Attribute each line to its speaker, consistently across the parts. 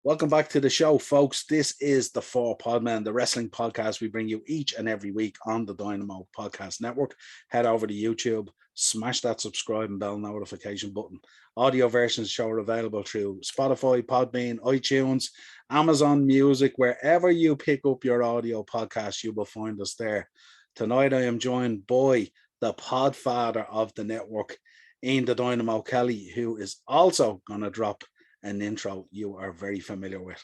Speaker 1: Welcome back to the show, folks. This is the Podmen, the wrestling podcast we bring you each and every week on the Dynamo Podcast Network. Head over to YouTube, smash that subscribe and bell notification button. Audio versions of the show are available through Spotify, Podmen, iTunes, Amazon Music. Wherever you pick up your audio podcast, you will find us there. Tonight, I am joined by the podfather of the network, Ian the Dynamo Kelly, who is also going to drop an intro you are very familiar with.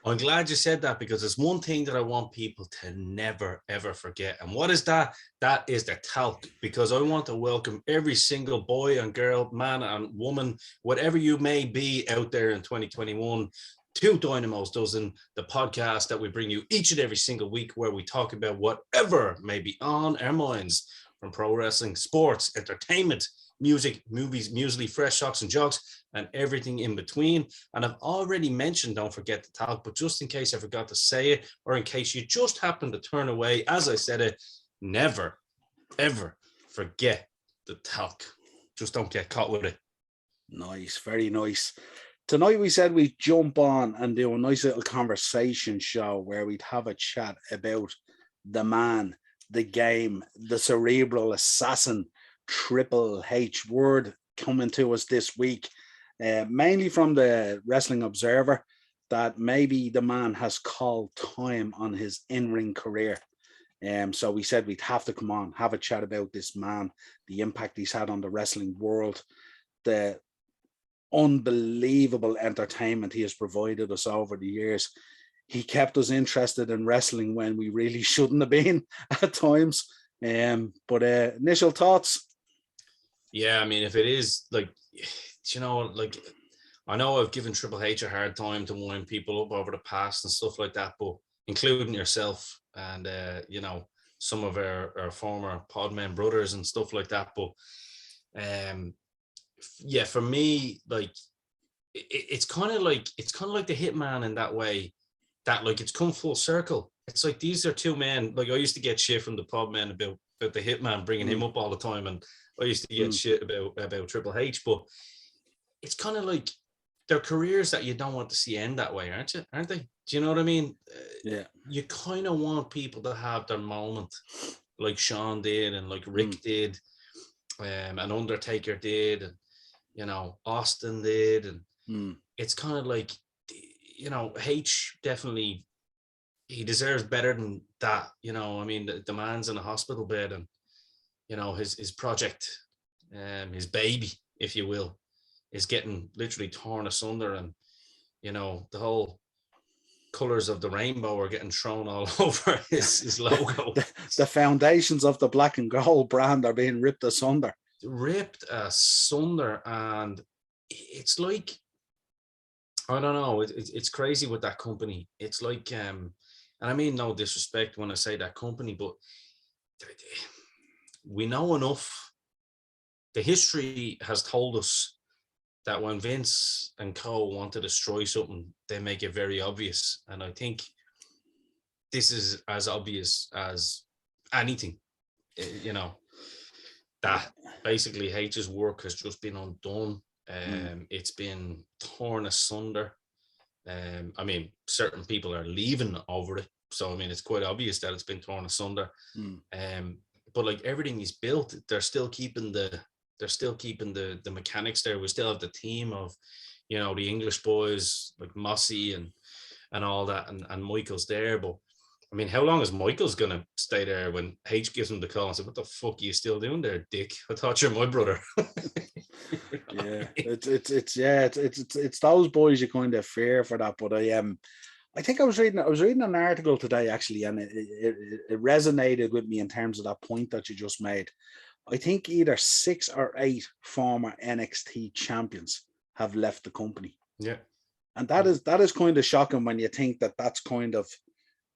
Speaker 2: I'm glad you said that, because there's one thing that I want people to never, ever forget. And what is that? That is the talc, because I want to welcome every single boy and girl, man and woman, whatever you may be out there in 2021, to Dynamos Dozen, the podcast that we bring you each and every single week, where we talk about whatever may be on our minds, from pro wrestling, sports, entertainment, music, movies, muesli, fresh socks and jogs, and everything in between. And I've already mentioned, don't forget the talc, but just in case I forgot to say it, or in case you just happen to turn away as I said it, never, ever forget the talc. Just don't get caught with it.
Speaker 1: Nice, very nice. Tonight we said we'd jump on and do a nice little conversation show where we'd have a chat about the man, the game, the cerebral assassin, Triple H. Word coming to us this week, mainly from the Wrestling Observer, that maybe the man has called time on his in-ring career. So we said we'd have to come on, have a chat about this man, the impact he's had on the wrestling world, the unbelievable entertainment he has provided us over the years. He kept us interested in wrestling when we really shouldn't have been at times. But initial thoughts?
Speaker 2: Yeah, I mean, if it is like, you know, like, I know I've given Triple H a hard time to wind people up over the past and stuff like that, but including yourself and, you know, some of our former Podmen brothers and stuff like that. But yeah, for me, like, it's kind of like the Hitman in that way, that like it's come full circle. It's like these are two men. Like, I used to get shit from the Podmen about the Hitman, bringing him up all the time, and I used to get shit about Triple H, but it's kind of like their careers that you don't want to see end that way, aren't they? Do you know what I mean?
Speaker 1: Yeah.
Speaker 2: You kind of want people to have their moment, like Shawn did, and like Rick did, and Undertaker did, and, you know, Austin did, and it's kind of like, you know, H definitely, he deserves better than that. You know, I mean, the man's in a hospital bed, and, you know, his project, his baby, if you will, is getting literally torn asunder, and, you know, the whole colors of the rainbow are getting thrown all over his logo.
Speaker 1: The foundations of the black and gold brand are being ripped asunder. And it's like, I don't know, it's crazy with that company. It's like, and I mean no disrespect when I say that company, but we know enough. The history has told us that when Vince and co want to destroy something, they make it very obvious. And I think this is as obvious as anything, you know, that basically H's work has just been undone. It's been torn asunder. I mean, certain people are leaving over it. So, I mean, it's quite obvious that it's been torn asunder. But like everything he's built, they're still keeping the mechanics there. We still have the team of, you know, the English boys like Mossy and all that, and Michael's there. But I mean, how long is Michael's gonna stay there when H gives him the call and says, "What the fuck are you still doing there, dick? I thought you're my brother." Yeah, it's those boys you kind of fear for that. But I think I was reading an article today actually, and it resonated with me in terms of that point that you just made. I think either 6 or 8 former NXT champions have left the company.
Speaker 2: Yeah,
Speaker 1: and that is kind of shocking when you think that that's kind of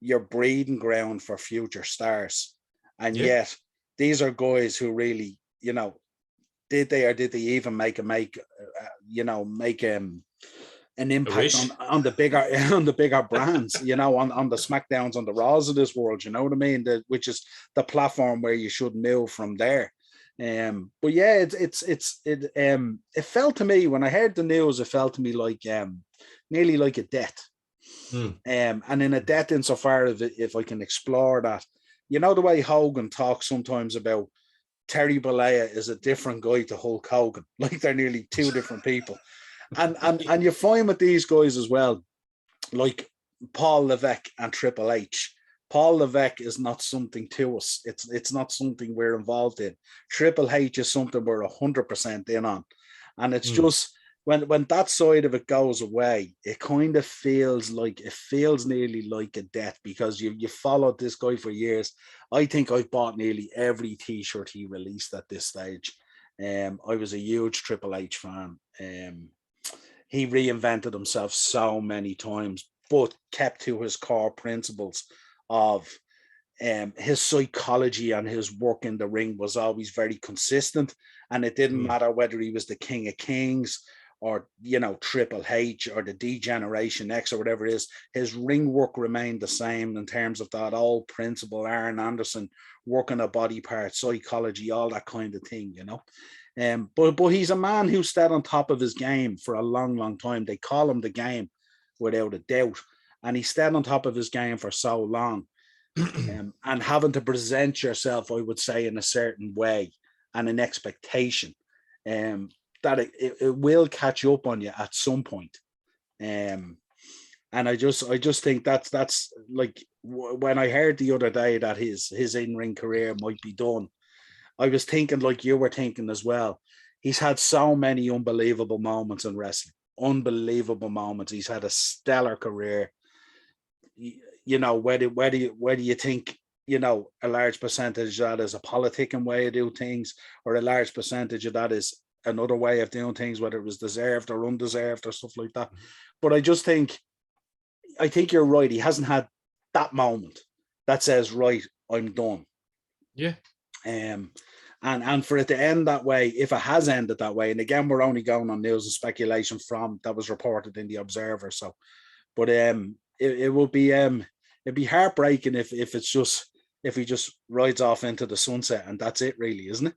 Speaker 1: your breeding ground for future stars. And yet these are guys who really, you know, did they even make an impact on the bigger brands, you know, on the SmackDowns, on the Raws of this world, you know what I mean? Which is the platform where you should move from there.
Speaker 3: But yeah, it felt to me when I heard the news, it felt to me like nearly like a death. And in a death insofar as if I can explore that, you know, the way Hogan talks sometimes about Terry Bollea is a different guy to Hulk Hogan, like they're nearly two different people. And you find with these guys as well, like Paul Levesque and Triple H. Paul Levesque is not something to us. It's not something we're involved in. Triple H is something we're 100% in on. And it's just when that side of it goes away, it kind of feels nearly like a death, because you followed this guy for years. I think I've bought nearly every t-shirt he released at this stage. I was a huge Triple H fan. He reinvented himself so many times, but kept to his core principles of his psychology, and his work in the ring was always very consistent. And it didn't matter whether he was the King of Kings or, you know, Triple H or the D-Generation X or whatever it is. His ring work remained the same in terms of that old principle, Arn Anderson, working a body part, psychology, all that kind of thing, you know. But he's a man who stayed on top of his game for a long, long time. They call him the game, without a doubt. And he stayed on top of his game for so long. And having to present yourself, I would say, in a certain way and an expectation that it will catch up on you at some point. And I just think that's like when I heard the other day that his in-ring career might be done, I was thinking like you were thinking as well. He's had so many unbelievable moments in wrestling, unbelievable moments. He's had a stellar career. You know, whether you think, you know, a large percentage of that is a politicking way of doing things, or a large percentage of that is another way of doing things, whether it was deserved or undeserved or stuff like that. But I think you're right. He hasn't had that moment that says, right, I'm done.
Speaker 1: Yeah.
Speaker 3: And for it to end that way, if it has ended that way, and again, we're only going on news and speculation from that was reported in the Observer. So, but it will be it'd be heartbreaking if he just rides off into the sunset and that's it, really, isn't it?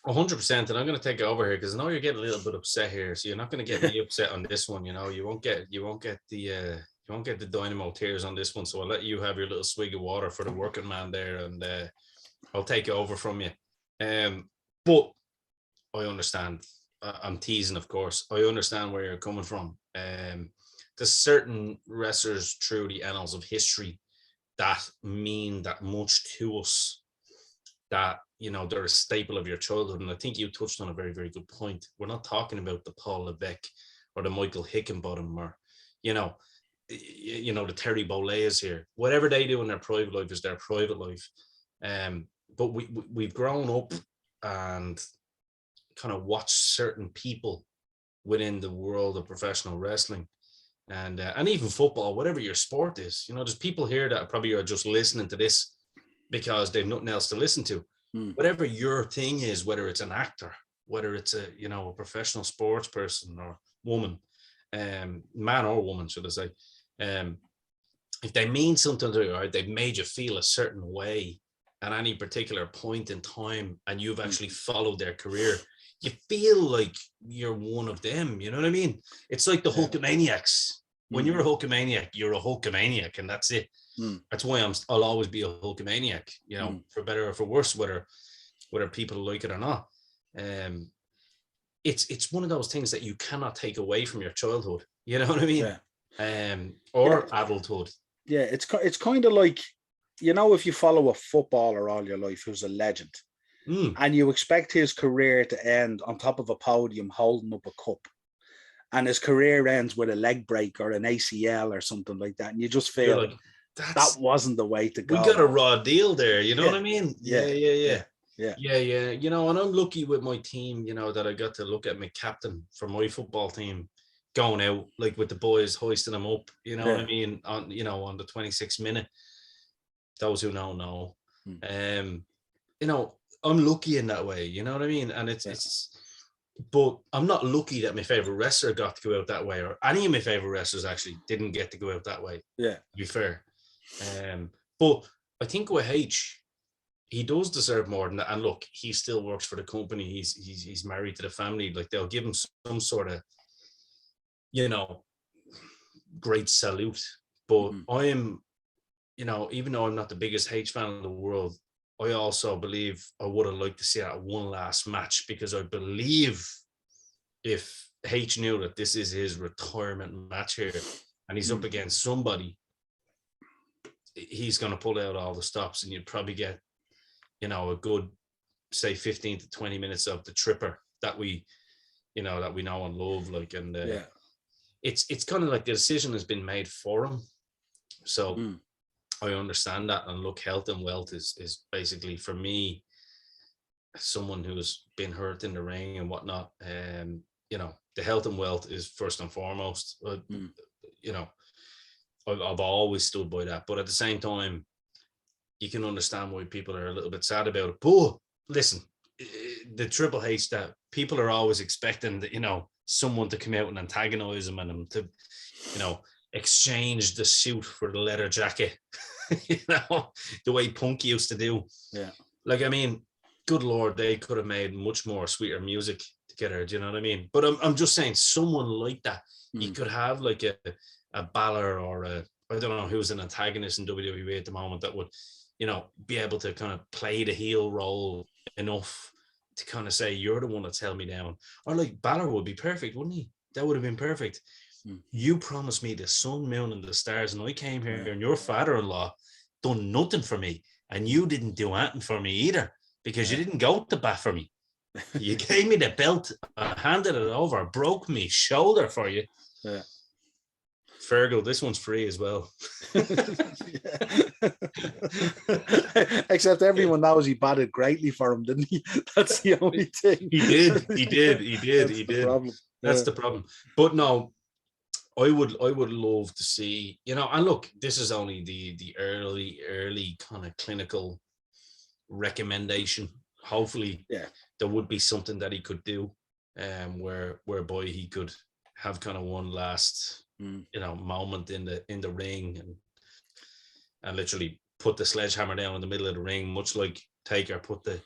Speaker 1: 100%. And I'm going to take over here because I know you're getting a little bit upset here, so you're not going to get me upset on this one. You know, you won't get the Dynamo tears on this one. So I'll let you have your little swig of water for the working man there, and I'll take it over from you. But I understand. I'm teasing, of course. I understand where you're coming from. There's certain wrestlers through the annals of history that mean that much to us, that, you know, they're a staple of your childhood. And I think you touched on a very, very good point. We're not talking about the Paul Levesque or the Michael Hickenbottom or, you know, the Terry Bolleas here. Whatever they do in their private life is their private life. But we've grown up and kind of watched certain people within the world of professional wrestling and even football, whatever your sport is. You know, there's people here that probably are just listening to this because they've nothing else to listen to. Whatever your thing is, whether it's an actor, whether it's a professional sports person or woman, man or woman, should I say, if they mean something to you, or they've made you feel a certain way at any particular point in time, and you've actually followed their career, you feel like you're one of them. You know what I mean? It's like the Hulkamaniacs. When you're a Hulkamaniac, you're a Hulkamaniac, and that's it. That's why I'll always be a Hulkamaniac, you know, for better or for worse, whether people like it or not. It's one of those things that you cannot take away from your childhood. You know what I mean? Or adulthood.
Speaker 3: Yeah, it's kind of like, you know, if you follow a footballer all your life who's a legend, and you expect his career to end on top of a podium holding up a cup, and his career ends with a leg break or an ACL or something like that, and you just feel like that wasn't the way to go.
Speaker 1: We got a raw deal there, you know what I mean?
Speaker 3: Yeah.
Speaker 1: You know, and I'm lucky with my team, you know, that I got to look at my captain for my football team going out, like with the boys hoisting them up, you know what I mean, on the 26th minute. Those who know. You know, I'm lucky in that way, you know what I mean? And it's but I'm not lucky that my favorite wrestler got to go out that way, or any of my favorite wrestlers actually didn't get to go out that way.
Speaker 3: Yeah,
Speaker 1: to be fair. But I think with H, he does deserve more than that. And look, he still works for the company. He's married to the family. Like, they'll give him some sort of, you know, great salute. But I am, you know, even though I'm not the biggest H fan in the world, I also believe I would have liked to see that one last match, because I believe if H knew that this is his retirement match here and he's up against somebody, he's going to pull out all the stops, and you'd probably get, you know, a good, say, 15 to 20 minutes of the tripper that we, you know, that we know and love. Like, and it's kind of like the decision has been made for him. So I understand that. And look, health and wealth is basically, for me, someone who's been hurt in the ring and whatnot, you know, the health and wealth is first and foremost. You know, I've always stood by that. But at the same time, you can understand why people are a little bit sad about it. But listen, the Triple H that people are always expecting, that, you know, someone to come out and antagonize him, and him to, you know, exchange the suit for the leather jacket, you know, the way Punk used to do. Yeah. Like, I mean, good Lord, they could have made much more sweeter music together. Do you know what I mean? But I'm just saying, someone like that, you could have like a Balor or I don't know who's an antagonist in WWE at the moment that would, you know, be able to kind of play the heel role enough to kind of say, you're the one that's held me down. Or like Balor would be perfect, wouldn't he? That would have been perfect. You promised me the sun, moon, and the stars, and I came here, and your father-in-law done nothing for me, and you didn't do anything for me either, because you didn't go to bat for me. You gave me the belt, handed it over, broke me shoulder for you. Yeah. Fergal, this one's free as well.
Speaker 3: Except everyone knows he batted greatly for him, didn't he? That's the only thing.
Speaker 1: He did. That's the problem. But no, I would love to see, you know, and look, this is only the early kind of clinical recommendation. Hopefully, there would be something that he could do, whereby he could have kind of one last, you know, moment in the ring, and literally put the sledgehammer down in the middle of the ring, much like Taker put the.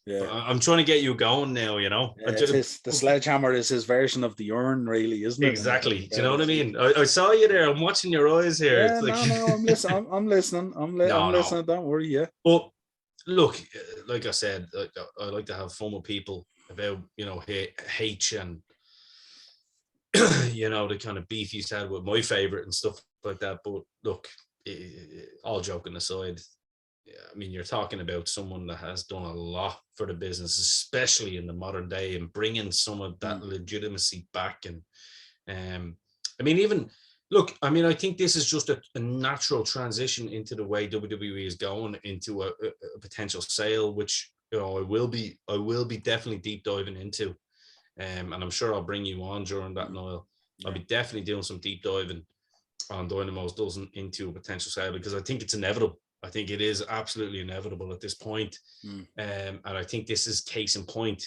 Speaker 1: Yeah, I'm trying to get you going now, you know.
Speaker 3: Yeah, the sledgehammer is his version of the urn, really, isn't it?
Speaker 1: Exactly. Do you know what I mean? I saw you there. I'm watching your eyes here.
Speaker 3: Yeah, like... I'm listening. I'm listening. I'm listening. Don't worry. Yeah.
Speaker 1: But look, like I said, I like to have fun with people about, you know, H and you know, the kind of beef he's had with my favorite and stuff like that. But look, all joking aside, I mean, you're talking about someone that has done a lot for the business, especially in the modern day, and bringing some of that legitimacy back. And I mean, even look, I mean, I think this is just a natural transition into the way WWE is going into a potential sale, which, you know, I will be definitely deep diving into. And I'm sure I'll bring you on during that, Niall. I'll be definitely doing some deep diving on Dynamos into a potential sale, because I think it's inevitable. I think it is absolutely inevitable at this point. And I think this is case in point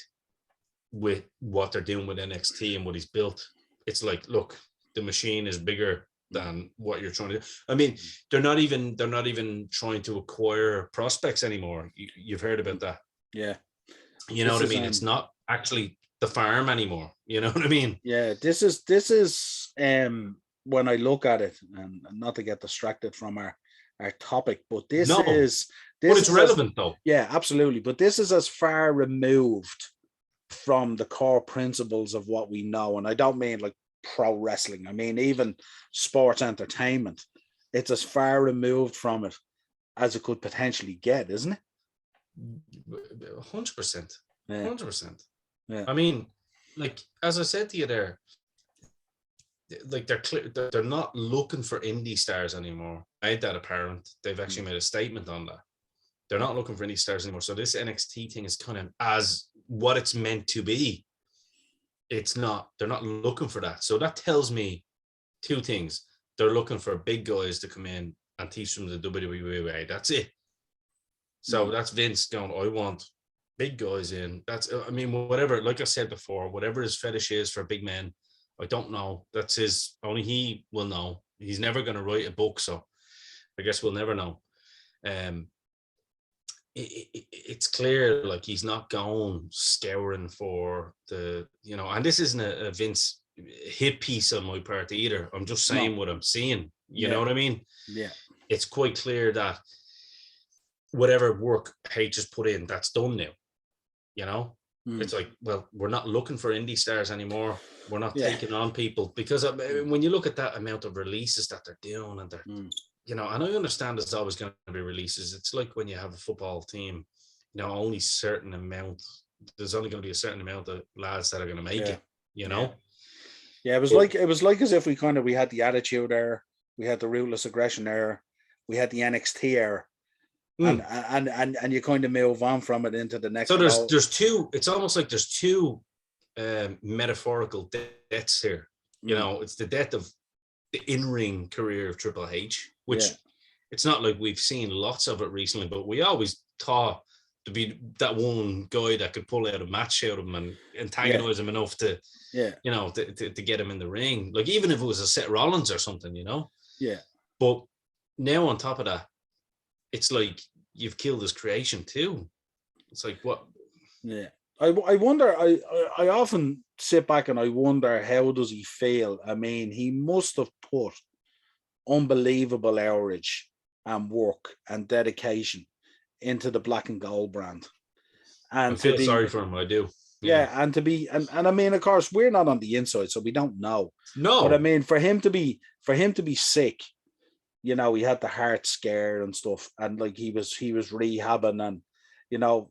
Speaker 1: with what they're doing with NXT and what he's built. It's like, look, the machine is bigger than what you're trying to do. I mean, they're not even trying to acquire prospects anymore. You've heard about that.
Speaker 3: Yeah.
Speaker 1: You know what I mean? It's not actually the farm anymore. You know what I mean?
Speaker 3: Yeah, this is when I look at it, and not to get distracted from our topic, but but it's
Speaker 1: relevant though.
Speaker 3: Yeah, absolutely. But this is as far removed from the core principles of what we know. And I don't mean like pro wrestling. I mean, even sports entertainment. It's as far removed from it as it could potentially get, isn't it?
Speaker 1: 100%. 100%. Yeah. I mean, like, as I said to you there, like they're not looking for indie stars anymore. Made that apparent. They've actually made a statement on that. They're not looking for indie stars anymore. So this NXT thing is kind of as what it's meant to be. It's not. They're not looking for that. So that tells me two things. They're looking for big guys to come in and teach them the WWE way. That's it. So that's Vince going, I want big guys in. That's, I mean, whatever, like I said before, whatever his fetish is for big men, I don't know. That's his, only he will know. He's never going to write a book, so I guess we'll never know.
Speaker 2: it's clear like he's not going scouring for the, you know, and this isn't a Vince hit piece on my part either. I'm just saying what I'm seeing. You know what I mean?
Speaker 3: Yeah.
Speaker 2: It's quite clear that whatever work H has put in, that's done now. You know, it's like, well, we're not looking for indie stars anymore. We're not taking on people, because when you look at that amount of releases that they're doing, and they're, you know, and I understand there's always going to be releases. It's like when you have a football team, you know, only certain amount, there's only going to be a certain amount of lads that are going to make it, you know?
Speaker 3: Yeah, it was like as if we had the Attitude Era, we had the Ruthless Aggression Era, we had the NXT era. And you kind of move on from it into the next.
Speaker 2: So there's two, it's almost like there's two metaphorical deaths here. You know, it's the death of the in-ring career of Triple H, which it's not like we've seen lots of it recently, but we always thought to be that one guy that could pull out a match out of him and antagonize him enough to, you know, to get him in the ring. Like, even if it was a Seth Rollins or something, you know? Yeah. But now on top of that, it's like you've killed his creation too. It's like, what? Yeah.
Speaker 3: I wonder, I often sit back and I wonder, how does he feel? I mean, he must have put unbelievable hourage and work and dedication into the Black and Gold brand. And
Speaker 2: I feel sorry for him, I do.
Speaker 3: Yeah, and to be, and I mean, of course, we're not on the inside, so we don't know. No. But I mean, for him to be sick, you know, he had the heart scare and stuff, and like he was rehabbing, and you know,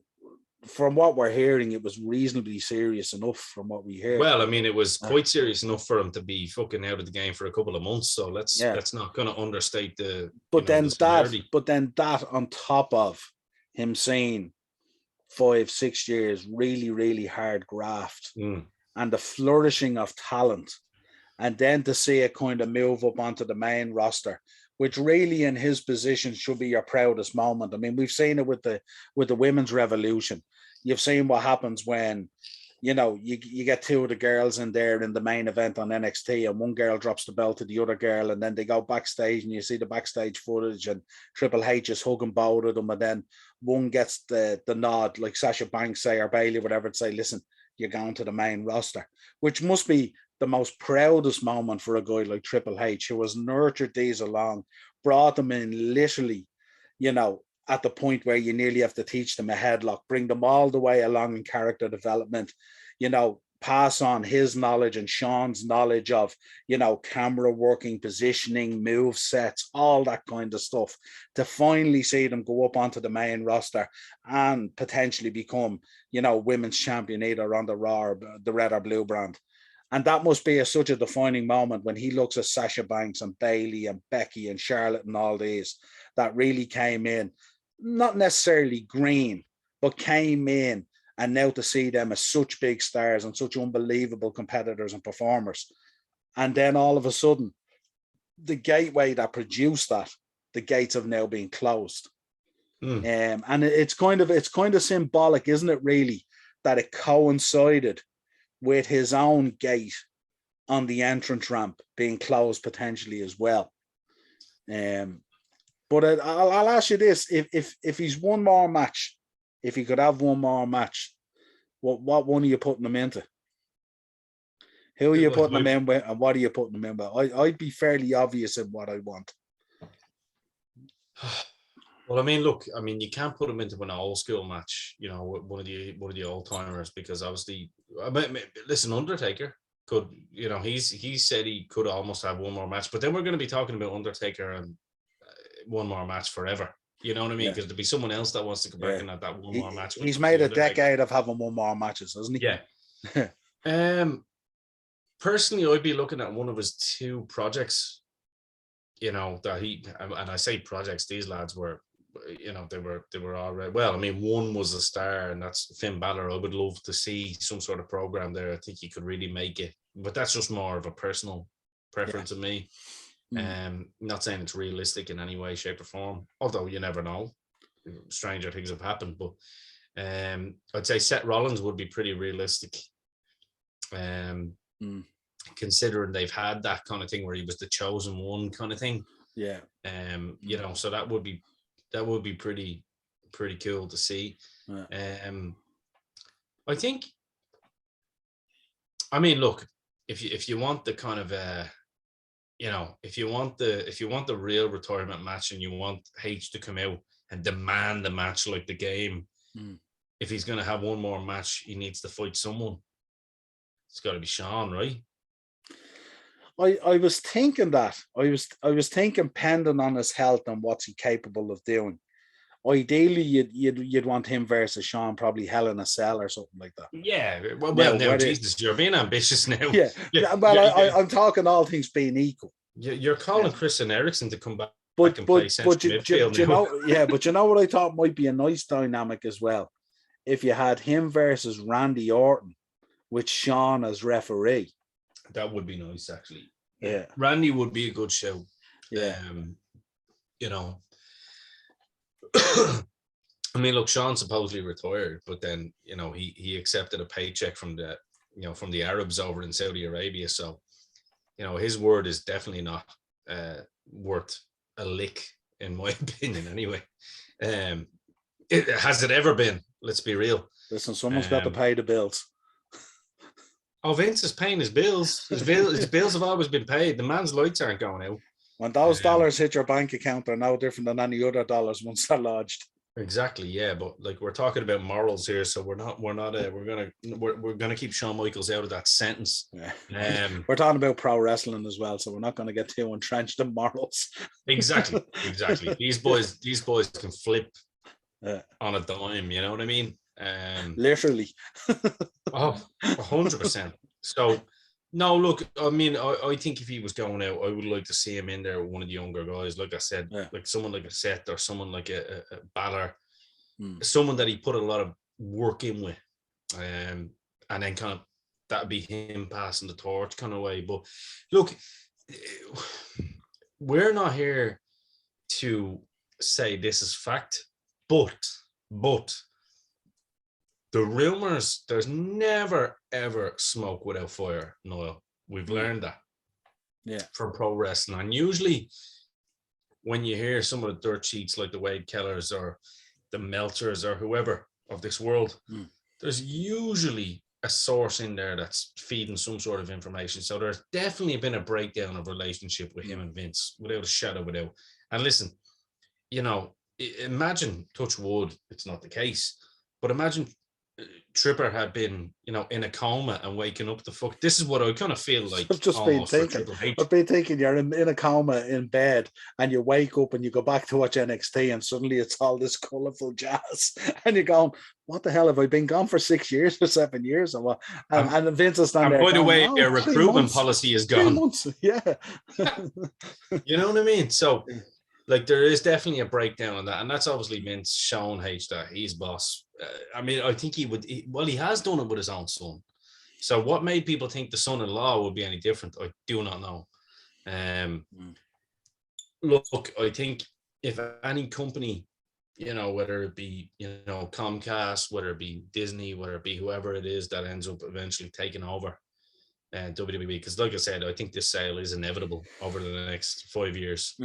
Speaker 3: from what we're hearing, it was reasonably serious enough from what we heard.
Speaker 2: Well, I mean, it was quite serious enough for him to be fucking out of the game for a couple of months. So let's not going to understate the.
Speaker 3: But then that on top of him saying 5-6 years really, really hard graft and the flourishing of talent, and then to see it kind of move up onto the main roster, which really in his position should be your proudest moment. I mean, we've seen it with the women's revolution. You've seen what happens when, you know, you get two of the girls in there in the main event on NXT, and one girl drops the belt to the other girl, and then they go backstage and you see the backstage footage, and Triple H is hugging both of them, and then one gets the nod, like Sasha Banks say, or Bailey, whatever, to say, listen, you're going to the main roster, which must be the most proudest moment for a guy like Triple H, who has nurtured these along, brought them in literally, you know, at the point where you nearly have to teach them a headlock, bring them all the way along in character development, you know, pass on his knowledge and Sean's knowledge of, you know, camera working, positioning, move sets, all that kind of stuff, to finally see them go up onto the main roster and potentially become, you know, women's champion either on the Raw or the Red or Blue brand. And that must be such a defining moment when he looks at Sasha Banks and Bailey and Becky and Charlotte and all these that really came in, not necessarily green, but came in, and now to see them as such big stars and such unbelievable competitors and performers. And then all of a sudden, the gateway that produced that, the gates have now been closed. And it's kind of symbolic, isn't it, really, that it coincided with his own gate on the entrance ramp being closed potentially as well. But I'll ask you this: if he's one more match, if he could have one more match, what one are you putting him into? Who are you putting him in with, and what are you putting him in with? I'd be fairly obvious in what I want.
Speaker 2: Well, I mean, look, I mean, you can't put him into an old school match, you know, with one of the old timers, because obviously, I mean, listen, Undertaker could, you know, he said he could almost have one more match, but then we're going to be talking about Undertaker and one more match forever. You know what I mean? Because there'll be someone else that wants to come back and have that one more match.
Speaker 3: He's made a decade of having one more matches, hasn't he?
Speaker 2: Yeah. Personally, I'd be looking at one of his two projects. You know, that and I say projects, these lads were, you know, they were already, well, I mean, one was a star, and that's Finn Balor. I would love to see some sort of program there. I think he could really make it, but that's just more of a personal preference of me. Not saying it's realistic in any way, shape, or form, although you never know. Stranger things have happened, but I'd say Seth Rollins would be pretty realistic. Considering they've had that kind of thing where he was the chosen one kind of thing.
Speaker 3: Yeah.
Speaker 2: You know, so that would be pretty
Speaker 1: pretty cool to see.
Speaker 3: Yeah.
Speaker 1: I think, I mean, look, if you want the kind of if you want the real retirement match and you want H to come out and demand the match like the game, if he's going to have one more match, he needs to fight someone. It's got to be Sean, right?
Speaker 3: I was thinking that. I was thinking, pending on his health and what's he capable of doing. Ideally, you'd want him versus Sean, probably Hell in a Cell or something like that.
Speaker 1: Yeah. Now Jesus, you're being ambitious now.
Speaker 3: Yeah. Well, I'm talking all things being equal.
Speaker 1: You're calling Christian Eriksen to come back and
Speaker 3: But
Speaker 1: play central midfield
Speaker 3: now. But you know what I thought might be a nice dynamic as well? If you had him versus Randy Orton with Sean as referee.
Speaker 1: That would be nice, actually.
Speaker 3: Yeah.
Speaker 1: Randy would be a good show.
Speaker 3: Yeah.
Speaker 1: I mean, look, Sean supposedly retired, but then, he accepted a paycheck from the Arabs over in Saudi Arabia. So, his word is definitely not worth a lick, in my opinion, anyway. Has it ever been? Let's be real.
Speaker 3: Listen, someone's got to pay the bills.
Speaker 1: Oh, Vince is paying his bills. His bills have always been paid. The man's lights aren't going out.
Speaker 3: When those dollars hit your bank account, they're no different than any other dollars once they're lodged.
Speaker 1: Exactly, yeah. But like, we're talking about morals here, so we're gonna keep Shawn Michaels out of that sentence.
Speaker 3: Yeah. We're talking about pro wrestling as well, so we're not going to get too entrenched in morals.
Speaker 1: Exactly. These boys can flip on a dime. You know what I mean?
Speaker 3: Literally.
Speaker 1: 100%. So, no, look, I mean, I think if he was going out, I would like to see him in there with one of the younger guys. Like I said, like someone like a Seth or someone like a Balor, someone that he put a lot of work in with, and then kind of that'd be him passing the torch kind of way. But look, we're not here to say this is fact, but the rumors, there's never, ever smoke without fire, Niall. We've learned that from pro wrestling. And usually when you hear some of the dirt sheets like the Wade Kellers or the Meltzers or whoever of this world, there's usually a source in there that's feeding some sort of information. So there's definitely been a breakdown of relationship with him and Vince, without a shadow of a doubt. And listen, imagine, touch wood, it's not the case, but imagine Tripper had been, in a coma and waking up the fuck. This is what I kind of feel like.
Speaker 3: I've just been thinking you're in a coma in bed and you wake up and you go back to watch NXT and suddenly it's all this colourful jazz and you're going, what the hell, have I been gone for 6 years or 7 years or what? And Vince is standing there.
Speaker 1: By the way, their recruitment policy is gone.
Speaker 3: 3 months. Yeah.
Speaker 1: You know what I mean? So, like, there is definitely a breakdown on that, and that's obviously Vince shown H that he's boss. I mean, I think he has done it with his own son. So what made people think the son-in-law would be any different? I do not know. Look, I think if any company, whether it be, Comcast, whether it be Disney, whether it be whoever it is that ends up eventually taking over WWE, because like I said, I think this sale is inevitable over the next 5 years.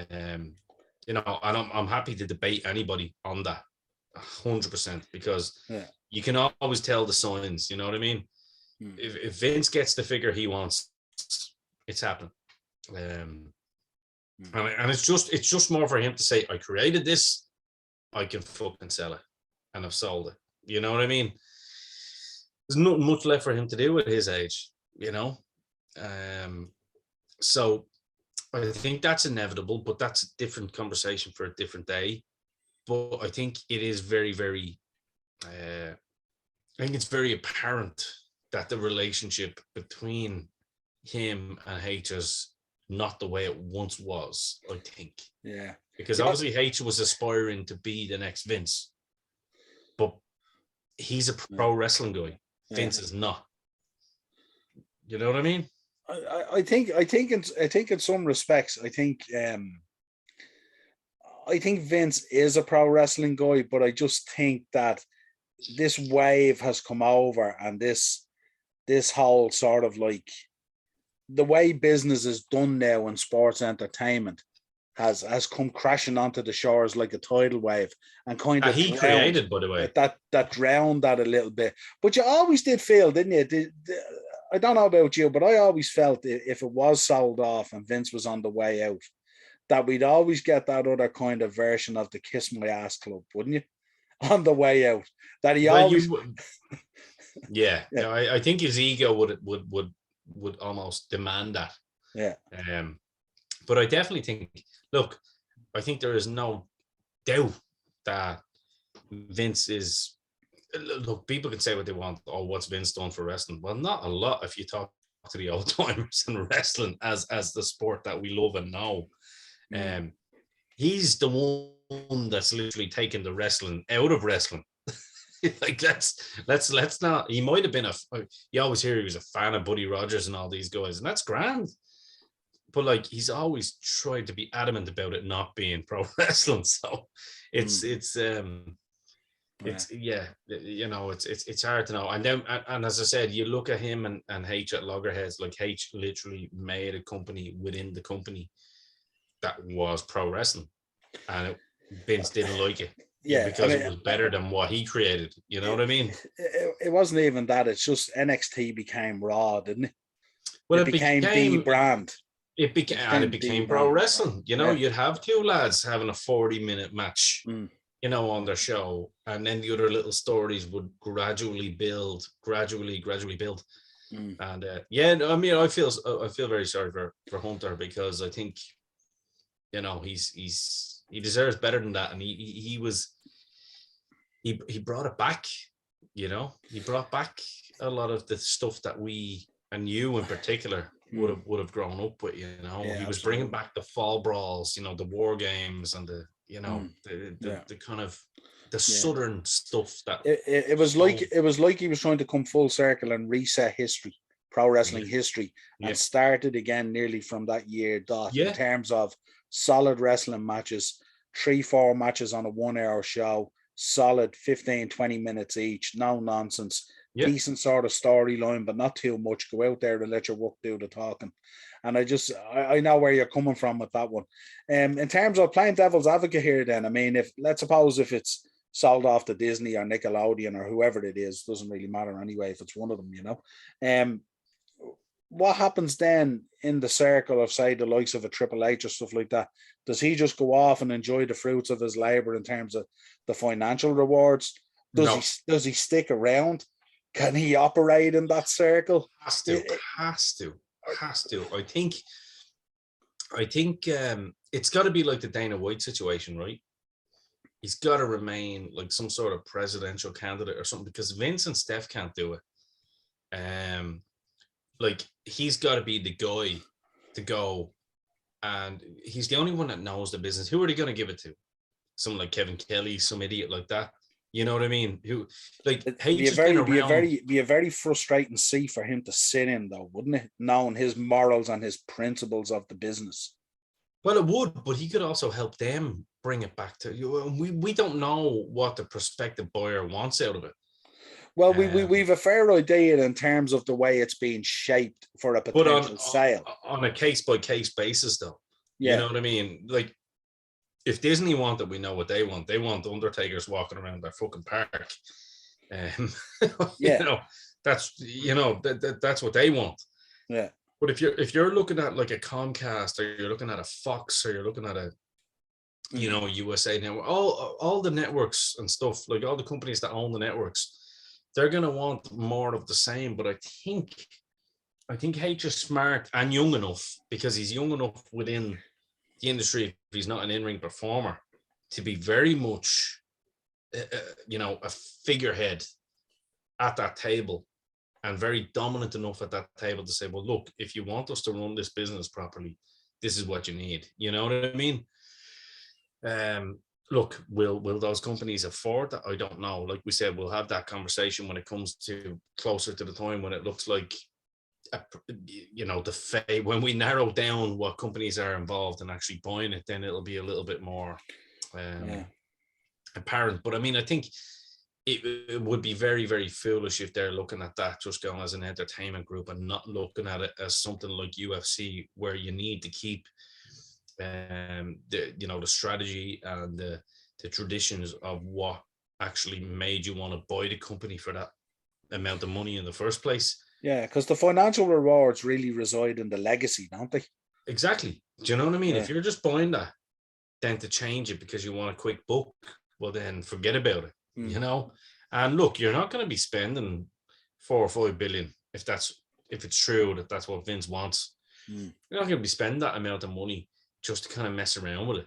Speaker 1: And I'm happy to debate anybody on that 100%, because you can always tell the signs, you know what I mean? If Vince gets the figure he wants, it's happening. And it's just more for him to say, I created this, I can fucking sell it, and I've sold it. You know what I mean? There's not much left for him to do at his age, so I think that's inevitable, but that's a different conversation for a different day. But I think it is very, very, I think it's very apparent that the relationship between him and H is not the way it once was, I think.
Speaker 3: Yeah.
Speaker 1: Because obviously H was aspiring to be the next Vince, but he's a pro wrestling guy. Vince is not. You know what I mean?
Speaker 3: I think in some respects, I think Vince is a pro wrestling guy, but I just think that this wave has come over, and this whole sort of like the way business is done now in sports entertainment has come crashing onto the shores like a tidal wave and kind of
Speaker 1: he created, by the way.
Speaker 3: That drowned that a little bit. But you always did feel, didn't you? I don't know about you, but I always felt if it was sold off and Vince was on the way out, that we'd always get that other kind of version of the Kiss My Ass Club, wouldn't you? On the way out, that he always.
Speaker 1: Yeah. I think his ego would almost demand that.
Speaker 3: Yeah.
Speaker 1: But I definitely think, look, I think there is no doubt that Vince is, look, people can say what they want. Oh, what's Vince done for wrestling? Well, not a lot if you talk to the old timers in wrestling as the sport that we love and know. He's the one that's literally taken the wrestling out of wrestling. Like, let's not, he might have been you always hear he was a fan of Buddy Rogers and all these guys, and that's grand. But like, he's always tried to be adamant about it not being pro wrestling. So it's hard to know. And then, and as I said, you look at him and H at Loggerheads, like H literally made a company within the company that was pro wrestling, and Vince didn't like it.
Speaker 3: Yeah,
Speaker 1: because it was better than what he created. You know what I mean?
Speaker 3: It wasn't even that. It's just NXT became Raw, didn't it?
Speaker 1: Well,
Speaker 3: it became the brand.
Speaker 1: It became pro wrestling. You know, you'd have two lads having a 40-minute match, you know, on their show, and then the other little stories would gradually build. And I mean, I feel very sorry for Hunter, because I think, you know, he deserves better than that, and he brought it back. You know, he brought back a lot of the stuff that we, and you in particular, would have grown up with. You know, he was bringing back the fall brawls, you know, the war games, and the, you know, the kind of the southern stuff that
Speaker 3: it was like he was trying to come full circle and reset history, pro wrestling history, and started again nearly from that year dot in terms of solid wrestling matches, 3-4 matches on a 1-hour show, solid 15-20 minutes each, no nonsense, decent sort of storyline, but not too much. Go out there and let your work do the talking. And I know where you're coming from with that one. In terms of playing devil's advocate here, then, I mean, let's suppose if it's sold off to Disney or Nickelodeon or whoever it is, doesn't really matter anyway if it's one of them, you know. What happens then in the circle of, say, the likes of a Triple H or stuff like that? Does he just go off and enjoy the fruits of his labor in terms of the financial rewards? Does he stick around? Can he operate in that circle?
Speaker 1: Has to. I think it's got to be like the Dana White situation, right? He's got to remain like some sort of presidential candidate or something, because Vince and Steph can't do it. Like, he's got to be the guy to go, and he's the only one that knows the business. Who are they going to give it to? Someone like Kevin Kelly, some idiot like that. You know what I mean? Who, like,
Speaker 3: be a very frustrating seat for him to sit in, though, wouldn't it? Knowing his morals and his principles of the business.
Speaker 1: Well, it would, but he could also help them bring it back to you. We don't know what the prospective buyer wants out of it.
Speaker 3: Well, we've a fair idea in terms of the way it's being shaped for a potential sale.
Speaker 1: On a case-by-case basis, though. You know what I mean? Like, if Disney want it, we know what they want. They want Undertakers walking around their fucking park. You know, that's what they want.
Speaker 3: Yeah.
Speaker 1: But if you're looking at like a Comcast, or you're looking at a Fox, or you're looking at a, you know, USA Network, all the networks and stuff, like all the companies that own the networks, they're gonna want more of the same. But I think H is smart and young enough, because he's young enough within the industry, if he's not an in-ring performer, to be very much, you know, a figurehead at that table, and very dominant enough at that table to say, well, look, if you want us to run this business properly, this is what you need. You know what I mean? Look, will those companies afford that? I don't know. Like we said, we'll have that conversation when it comes to closer to the time when it looks like, you know, when we narrow down what companies are involved in actually buying it, then it'll be a little bit more apparent. But I mean, I think it would be very, very foolish if they're looking at that just going as an entertainment group and not looking at it as something like UFC, where you need to keep the strategy and the traditions of what actually made you want to buy the company for that amount of money in the first place.
Speaker 3: Yeah, because the financial rewards really reside in the legacy, don't they?
Speaker 1: Exactly. Do you know what I mean?
Speaker 3: Yeah.
Speaker 1: If you're just buying that, then to change it because you want a quick buck, well, then forget about it, you know? And look, you're not going to be spending 4 or 5 billion if it's true that that's what Vince wants. You're not going to be spending that amount of money just to kind of mess around with it,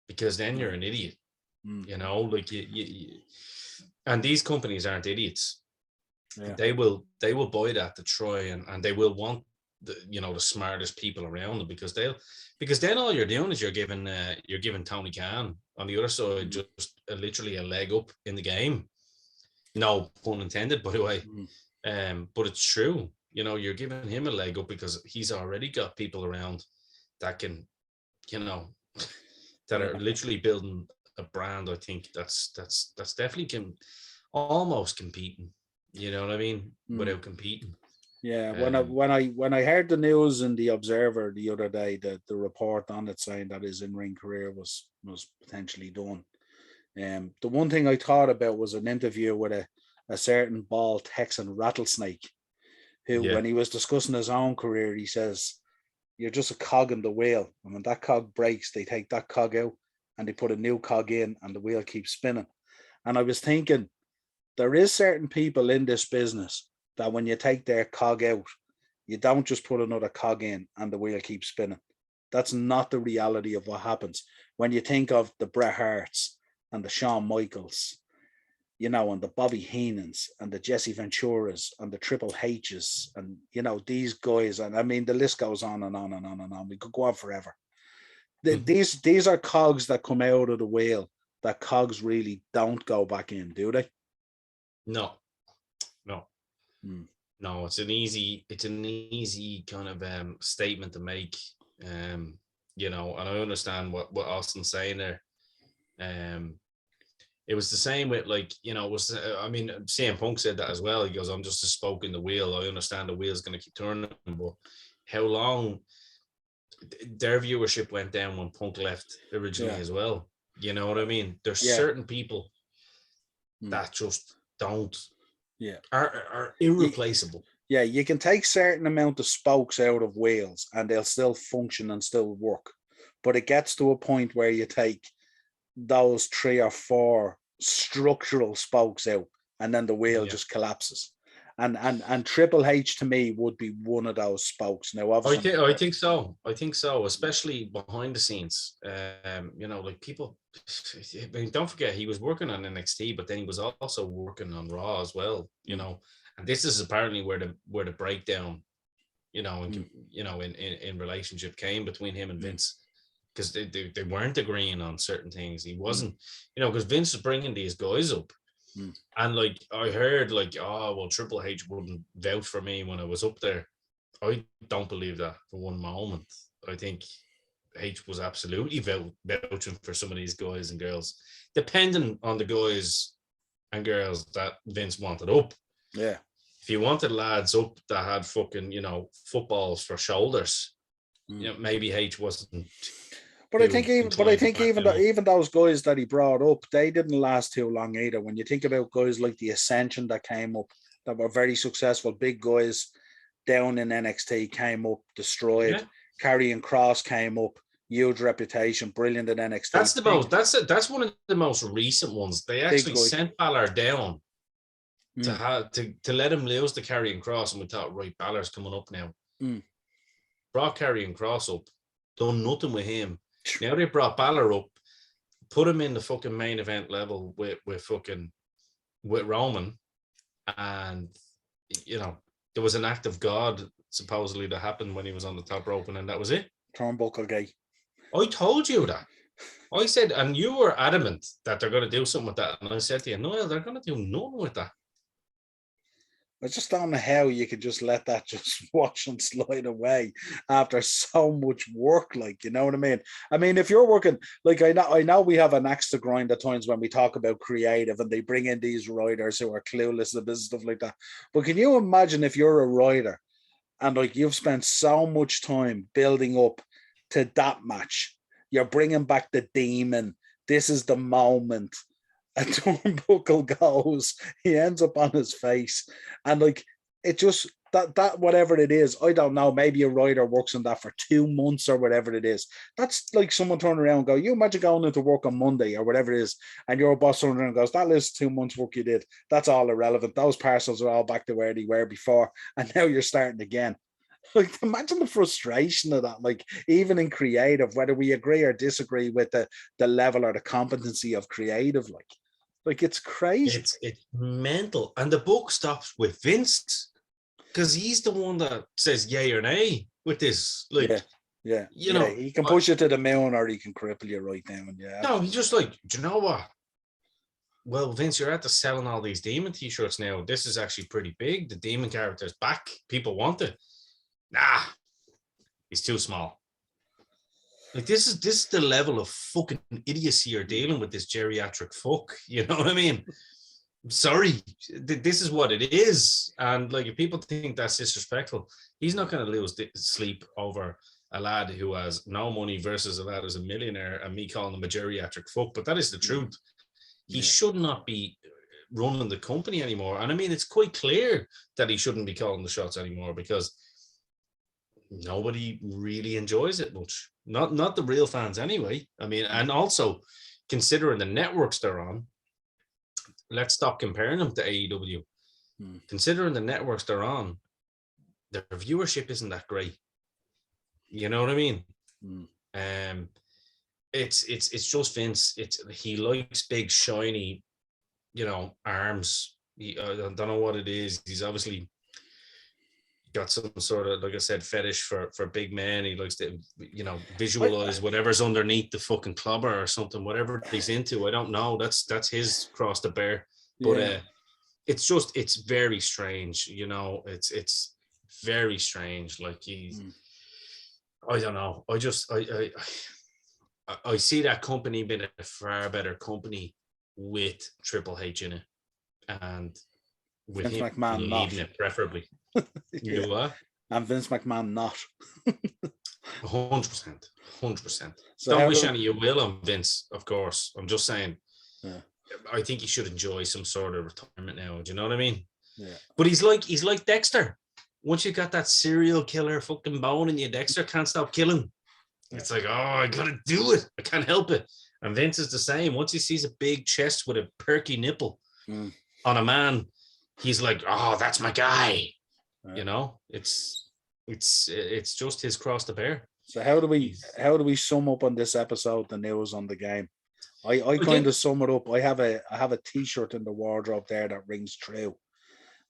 Speaker 1: because then you're an idiot, you know? Like you and these companies aren't idiots.
Speaker 3: Yeah.
Speaker 1: They will buy that to try and they will want the smartest people around them, because then all you're doing is you're giving Tony Khan on the other side just literally a leg up in the game. No pun intended, by the way. But it's true. You're giving him a leg up because he's already got people around that can, that are literally building a brand. I think that's definitely almost competing. You know what I mean? Without competing.
Speaker 3: Yeah, when I heard the news in the Observer the other day, the report on it saying that his in-ring career was potentially done. The one thing I thought about was an interview with a certain bald Texan rattlesnake, who, when he was discussing his own career, he says, "You're just a cog in the wheel, and when that cog breaks, they take that cog out and they put a new cog in, and the wheel keeps spinning." And I was thinking, there is certain people in this business that when you take their cog out, you don't just put another cog in and the wheel keeps spinning. That's not the reality of what happens. When you think of the Bret Harts and the Shawn Michaels, and the Bobby Heenans and the Jesse Venturas and the Triple H's and, these guys, and I mean, the list goes on and on and on and on. We could go on forever. These are cogs that come out of the wheel that cogs really don't go back in, do they?
Speaker 1: No. No, it's an easy kind of statement to make, and I understand what Austin's saying there. It was the same with CM Punk said that as well. He goes, "I'm just a spoke in the wheel. I understand the wheel's going to keep turning, but how long?" Their viewership went down when Punk left originally as well. You know what I mean? There's certain people that just don't. Are irreplaceable.
Speaker 3: You can take certain amount of spokes out of wheels and they'll still function and still work, but it gets to a point where you take those 3 or 4 structural spokes out and then the wheel just collapses. And Triple H to me would be one of those spokes. Now, obviously,
Speaker 1: I think so, especially behind the scenes. Like people, I mean, don't forget he was working on NXT, but then he was also working on Raw as well. And this is apparently where the breakdown, in relationship came between him and Vince, because they weren't agreeing on certain things. He wasn't, because Vince was bringing these guys up. And like I heard, Triple H wouldn't vouch for me when I was up there. I don't believe that for one moment. I think H was absolutely vouching for some of these guys and girls, depending on the guys and girls that Vince wanted up.
Speaker 3: Yeah.
Speaker 1: If you wanted lads up that had fucking, footballs for shoulders, maybe H wasn't.
Speaker 3: But I think even those guys that he brought up, they didn't last too long either. When you think about guys like the Ascension that came up, that were very successful, big guys down in NXT came up, destroyed. Karrion Kross came up, huge reputation, brilliant in NXT.
Speaker 1: That's one of the most recent ones. They actually sent Balor down to let him lose to Karrion Kross, and we thought, right, Balor's coming up now. Brought Karrion Kross up, done nothing with him. Now they brought Balor up, put him in the fucking main event level with Roman, and there was an act of God supposedly that happened when he was on the top rope, and then that was it.
Speaker 3: Turnbuckle guy.
Speaker 1: I told you that. I said, and you were adamant that they're going to do something with that, and I said to you, no, they're going to do nothing with that.
Speaker 3: I just don't know how you could just let that just watch and slide away after so much work, you know what I mean? I mean, if you're working, I know we have an axe to grind at times when we talk about creative and they bring in these writers who are clueless about business, stuff like that. But can you imagine if you're a writer and you've spent so much time building up to that match, You're bringing back the demon. This is the moment. A turnbuckle goes. He ends up on his face, and like it just that whatever it is, I don't know. Maybe a writer works on that for 2 months or whatever it is. That's like someone turning around and go, you imagine going into work on Monday or whatever it is, and your boss turns around and goes, that is 2 months work you did. That's all irrelevant. Those parcels are all back to where they were before, and now you're starting again. Like, imagine the frustration of that. Like, even in creative, whether we agree or disagree with the level or the competency of creative, like it's crazy.
Speaker 2: It's mental, and the book stops with Vince. Because he's the one that says yay or nay with this. Like, you know,
Speaker 3: he can push you to the moon or he can cripple you right down. Yeah.
Speaker 2: No, he's just like, do you know what? Well, Vince, you're at the selling all these demon t-shirts now. This is actually pretty big. The demon character's back. People want it. Nah, he's too small. Like, this is the level of fucking idiocy you're dealing with, this geriatric fuck. You know what I mean? Sorry, this is what it is. And like, if people think that's disrespectful, he's not going to lose sleep over a lad who has no money versus a lad who's a millionaire and me calling him a geriatric fuck. But that is the truth. He should not be running the company anymore. And I mean, it's quite clear that he shouldn't be calling the shots anymore, because nobody really enjoys it much. Not the real fans anyway. I mean, and also considering the networks they're on, let's stop comparing them to AEW. Considering the networks they're on, their viewership isn't that great. You know what I mean? It's just Vince. He likes big, shiny, arms. I don't know what it is. He's obviously got some sort of, like I said, fetish for big men. He likes to, visualize whatever's underneath the fucking clobber or something, whatever he's into. I don't know. That's his cross to bear. But it's very strange. It's very strange. Like, I don't know. I see that company being a far better company with Triple H in it, and with
Speaker 3: Vince
Speaker 2: him
Speaker 3: McMahon
Speaker 2: leading
Speaker 3: not.
Speaker 2: it, preferably. You know what?
Speaker 3: And Vince McMahon not.
Speaker 2: 100%.
Speaker 3: So
Speaker 2: Don't wish any ill will on Vince, of course. I'm just saying.
Speaker 3: Yeah.
Speaker 2: I think he should enjoy some sort of retirement now. Do you know what I mean?
Speaker 3: Yeah.
Speaker 2: But he's like Dexter. Once you got that serial killer fucking bone in you, Dexter can't stop killing. It's like, oh, I gotta do it. I can't help it. And Vince is the same. Once he sees a big chest with a perky nipple on a man, he's like, oh, that's my guy. Yeah. It's just his cross to bear.
Speaker 3: So how do we sum up on this episode the news on the game? I kind of sum it up. I have a t-shirt in the wardrobe there that rings true.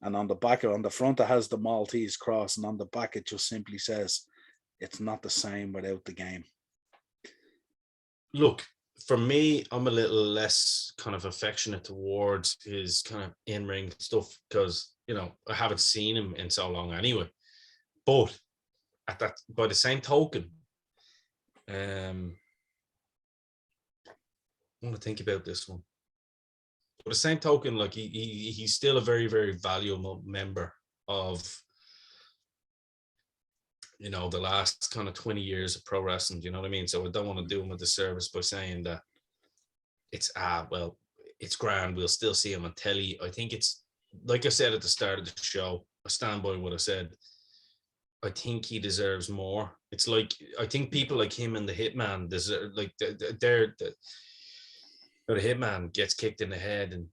Speaker 3: And on the front it has the Maltese cross, and on the back it just simply says, it's not the same without the game.
Speaker 2: Look, for me, I'm a little less kind of affectionate towards his kind of in-ring stuff, because, I haven't seen him in so long anyway. But by the same token, I want to think about this one. By the same token, like, he's still a very, very valuable member of, the last kind of 20 years of pro wrestling. You know what I mean? So I don't want to do him a disservice by saying that it's grand. We'll still see him on telly. I think it's, like I said at the start of the show, I stand by what I said. I think he deserves more. It's like, I think people like him and the Hitman deserve, like, the Hitman gets kicked in the head, and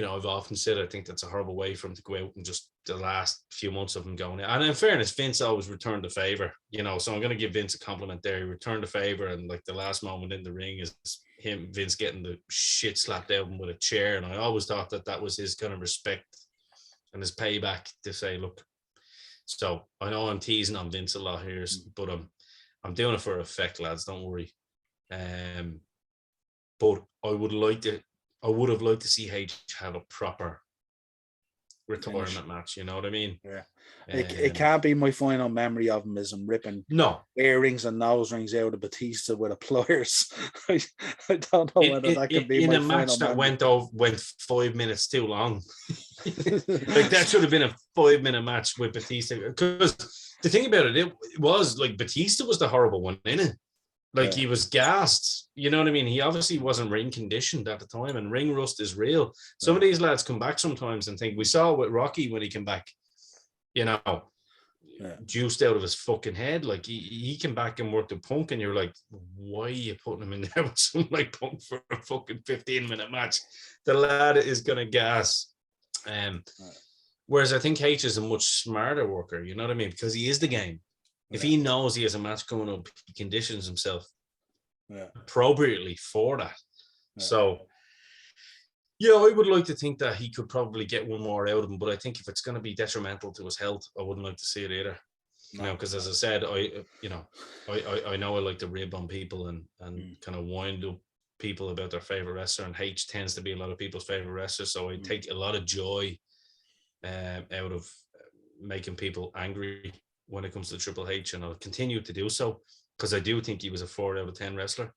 Speaker 2: I've often said I think that's a horrible way for him to go out, and just the last few months of him going out. And in fairness, Vince always returned the favor, so I'm going to give Vince a compliment there. He returned the favor, and like the last moment in the ring is Vince getting the shit slapped out of him with a chair, and I always thought that was his kind of respect and his payback to say, look. So I know I'm teasing on Vince a lot here, but I'm doing it for effect, lads. Don't worry. But I would have liked to see H have a proper retirement match. You know what I mean? Yeah.
Speaker 3: It can't be my final memory of him as him ripping earrings and nose rings out of Batista with a pliers. I don't know whether that could be in my a match that
Speaker 2: memory. went 5 minutes too long. Like, that should have been a 5-minute match with Batista. Because the thing about it was like Batista was the horrible one, innit?
Speaker 1: Like he was gassed. You know what I mean? He obviously wasn't ring conditioned at the time, and ring rust is real. Some of these lads come back sometimes and think, we saw it with Rocky when he came back, juiced out of his fucking head. Like he came back and worked a Punk, and you're like, why are you putting him in there with someone like Punk for a fucking 15-minute match? The lad is gonna gas. Whereas I think H is a much smarter worker, you know what I mean? Because he is the game. If he knows he has a match coming up, he conditions himself appropriately for that. So, I would like to think that he could probably get one more out of him, but I think if it's going to be detrimental to his health, I wouldn't like to see it either. Because as I said, I know I like to rib on people and kind of wind up people about their favorite wrestler, and H tends to be a lot of people's favorite wrestler. So I take a lot of joy out of making people angry when it comes to Triple H, and I'll continue to do so because I do think he was a 4 out of 10 wrestler.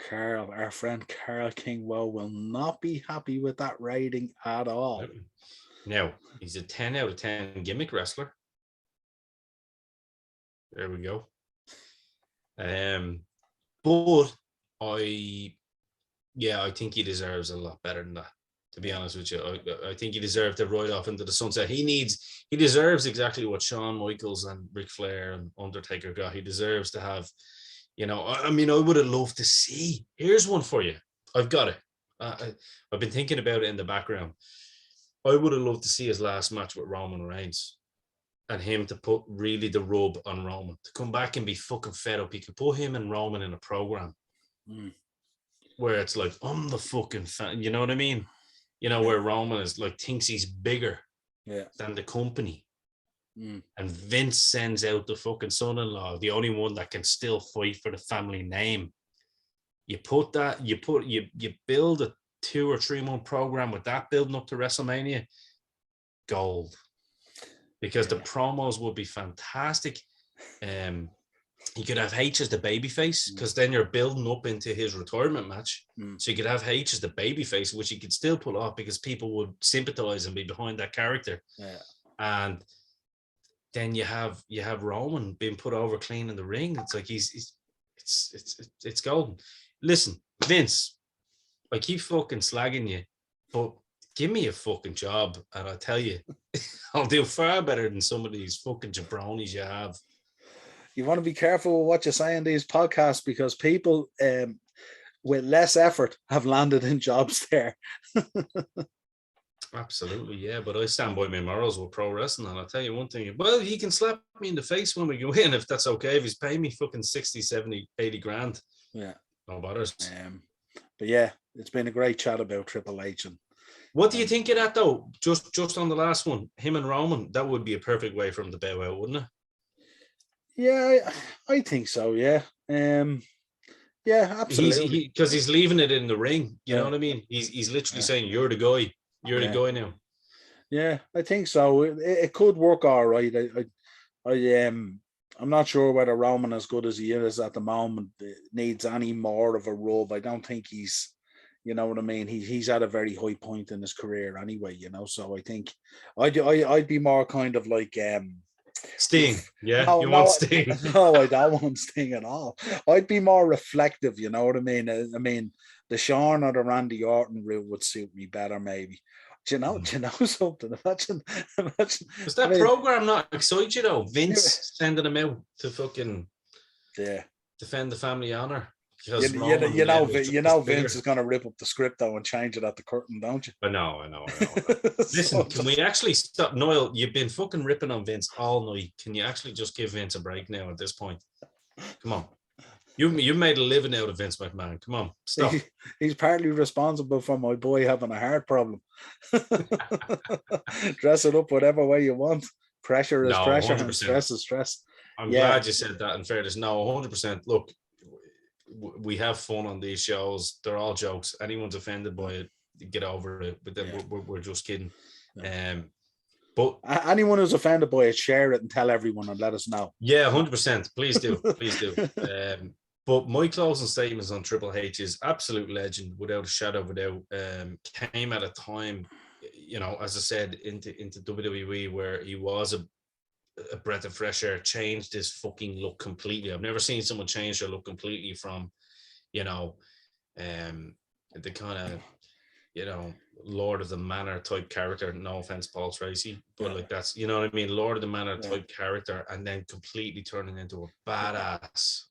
Speaker 3: Carl, our friend Carl Kingwell will not be happy with that rating at all.
Speaker 1: Now, he's a 10 out of 10 gimmick wrestler. There we go. But I think he deserves a lot better than that. To be honest with you, I think he deserved to ride off into the sunset. He deserves exactly what Shawn Michaels and Ric Flair and Undertaker got. He deserves to have, I would have loved to see. Here's one for you. I've got it. I've been thinking about it in the background. I would have loved to see his last match with Roman Reigns and him to put really the rub on Roman, to come back and be fucking fed up. He could put him and Roman in a program where it's like, I'm the fucking fan. You know what I mean? Where Roman is like, thinks he's bigger than the company. And Vince sends out the fucking son-in-law, the only one that can still fight for the family name. You build a 2 or 3 month program with that building up to WrestleMania, gold. Because the promos would be fantastic. You could have H as the babyface, because then you're building up into his retirement match. So you could have H as the babyface, which he could still pull off because people would sympathize and be behind that character. And then you have Roman being put over clean in the ring. It's like it's golden. Listen, Vince, I keep fucking slagging you, but give me a fucking job, and I'll tell you, I'll do far better than some of these fucking jabronis you have.
Speaker 3: You want to be careful with what you say in these podcasts, because people with less effort have landed in jobs there.
Speaker 1: Absolutely, yeah. But I stand by my morals with pro wrestling, and I'll tell you one thing. Well, he can slap me in the face when we go in, if that's okay. If he's paying me fucking 60, 70, 80 grand. Yeah. No bothers.
Speaker 3: But yeah, it's been a great chat about Triple H. And
Speaker 1: what do you think of that, though? Just on the last one, him and Roman, that would be a perfect way for him to bow out, wouldn't it?
Speaker 3: Yeah, I think so. Yeah, yeah, absolutely.
Speaker 1: Because he's leaving it in the ring. You know what I mean? He's literally saying, "You're the guy. You're the guy now."
Speaker 3: Yeah, I think so. It could work all right. I'm not sure whether Roman, as good as he is at the moment, needs any more of a rub. I don't think he's, you know what I mean. He's at a very high point in his career anyway. So I think I'd be more kind of like
Speaker 1: Sting. Yeah, you want Sting?
Speaker 3: No, I don't want Sting at all. I'd be more reflective. You know what I mean? I mean, the Shawn or the Randy Orton route would suit me better, maybe. Do you know something? Imagine.
Speaker 1: Does that program not excite you though? Vince sending him out to fucking defend the family honor.
Speaker 3: You know, Vince is going to rip up the script though and change it at the curtain, don't you?
Speaker 1: I know. Listen, can we actually stop? Niall, you've been fucking ripping on Vince all night. Can you actually just give Vince a break now at this point? Come on. You made a living out of Vince McMahon. Come on, stop.
Speaker 3: He's partly responsible for my boy having a heart problem. Dress it up whatever way you want. Pressure is pressure 100%. And stress is stress.
Speaker 1: I'm glad you said that, in fairness. No, 100%. Look, we have fun on these shows. They're all jokes. Anyone's offended by it, get over it. But then we're just kidding. But
Speaker 3: anyone who's offended by it, share it and tell everyone and let us know.
Speaker 1: Yeah, 100%. Please do. But my closing statements on Triple H is absolute legend, without a shadow of a doubt. Came at a time, as I said, into WWE where he was a breath of fresh air, changed his fucking look completely. I've never seen someone change their look completely from, you know, the kind of, you know, Lord of the Manor type character. No offense, Paul Tracy, but like that's, you know what I mean, Lord of the Manor type character, and then completely turning into a badass.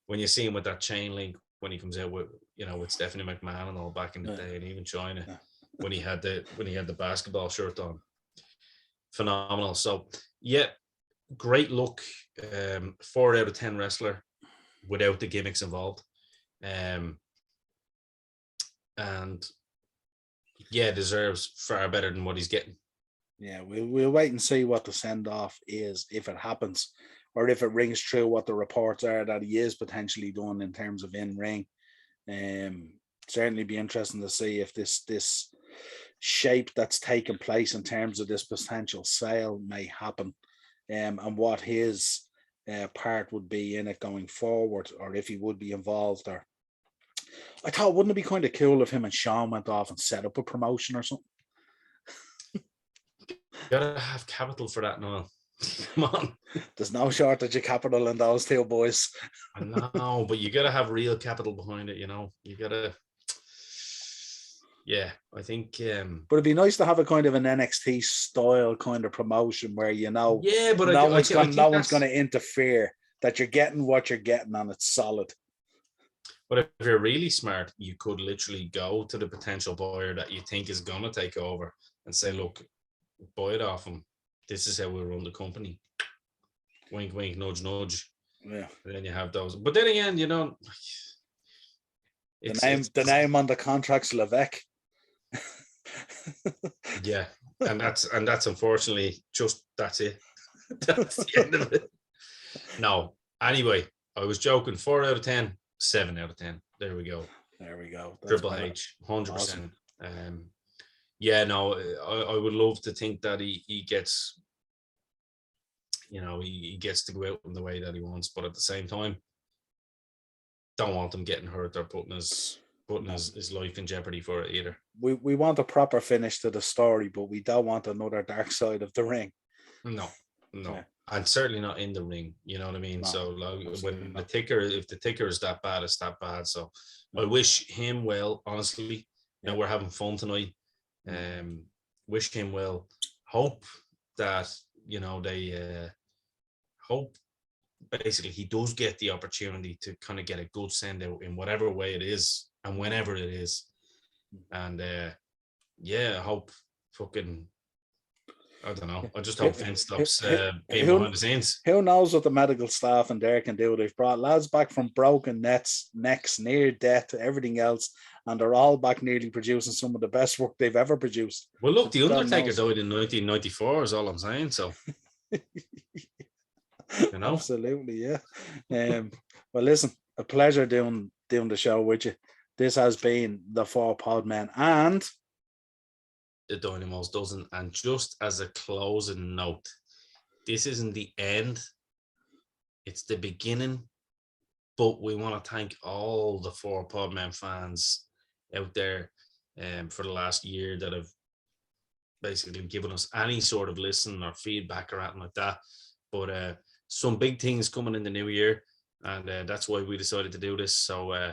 Speaker 1: When you see him with that chain link, when he comes out with, you know, with Stephanie McMahon and all back in the day, and even China, when he had the basketball shirt on, phenomenal. So yeah, great look. 4 out of 10 wrestler without the gimmicks involved. And yeah, deserves far better than what he's getting.
Speaker 3: Yeah, we'll wait and see what the send off is, if it happens, or if it rings true what the reports are that he is potentially doing in terms of in ring. Certainly be interesting to see if this shape that's taken place in terms of this potential sale may happen, and what his part would be in it going forward, or if he would be involved. Or I thought, wouldn't it be kind of cool if him and Sean went off and set up a promotion or something?
Speaker 1: You gotta have capital for that, Noel. Come on.
Speaker 3: There's no shortage of capital in those two boys.
Speaker 1: I know, but you gotta have real capital behind it, you know. You gotta, yeah, I think
Speaker 3: but it'd be nice to have a kind of an NXT style kind of promotion where, you know,
Speaker 1: but
Speaker 3: no one's gonna interfere, that you're getting what you're getting and it's solid.
Speaker 1: But if you're really smart, you could literally go to the potential buyer that you think is gonna take over and say, look, buy it off him. This is how we run the company. Wink, wink, nudge, nudge.
Speaker 3: Yeah.
Speaker 1: And then you have those. But then again, you know,
Speaker 3: the name on the contract's Levesque.
Speaker 1: Yeah, and that's unfortunately that's it. That's the end of it. No, anyway, I was joking. 4 out of 10, 7 out of 10. There we go.
Speaker 3: That's
Speaker 1: Triple H, 100%. Awesome. Yeah, no, I would love to think that he gets, you know, he gets to go out in the way that he wants, but at the same time, don't want him getting hurt or putting his life in jeopardy for it either.
Speaker 3: We want a proper finish to the story, but we don't want another dark side of the ring.
Speaker 1: No. Yeah. And certainly not in the ring, you know what I mean? No, so like, when the ticker, if the ticker is that bad, it's that bad. So I wish him well, honestly. You know, we're having fun tonight. Wish him well. Hope that, you know, they hope basically he does get the opportunity to kind of get a good send out in whatever way it is and whenever it is. And I hope fucking, I don't know. I just hope Vince stops being behind the scenes.
Speaker 3: Who knows what the medical staff and there can do? They've brought lads back from broken necks, near death, everything else, and they're all back nearly producing some of the best work they've ever produced.
Speaker 1: Well, look, The Undertaker died in 1994 is all I'm saying, so. You know?
Speaker 3: Absolutely, yeah. Well, listen, a pleasure doing the show with you. This has been the 4 Podmen and
Speaker 1: the Dynamos doesn't. And just as a closing note, this isn't the end, it's the beginning. But we want to thank all the 4 Podmen fans out there for the last year that have basically given us any sort of listen or feedback or anything like that. But some big things coming in the new year, and that's why we decided to do this. So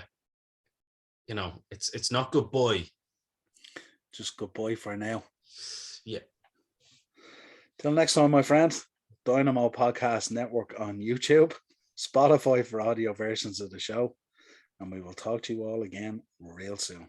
Speaker 1: you know, it's not goodbye,
Speaker 3: just goodbye for now.
Speaker 1: Yeah.
Speaker 3: Till next time, my friend. Dynamo Podcast Network on YouTube, Spotify for audio versions of the show, and we will talk to you all again real soon.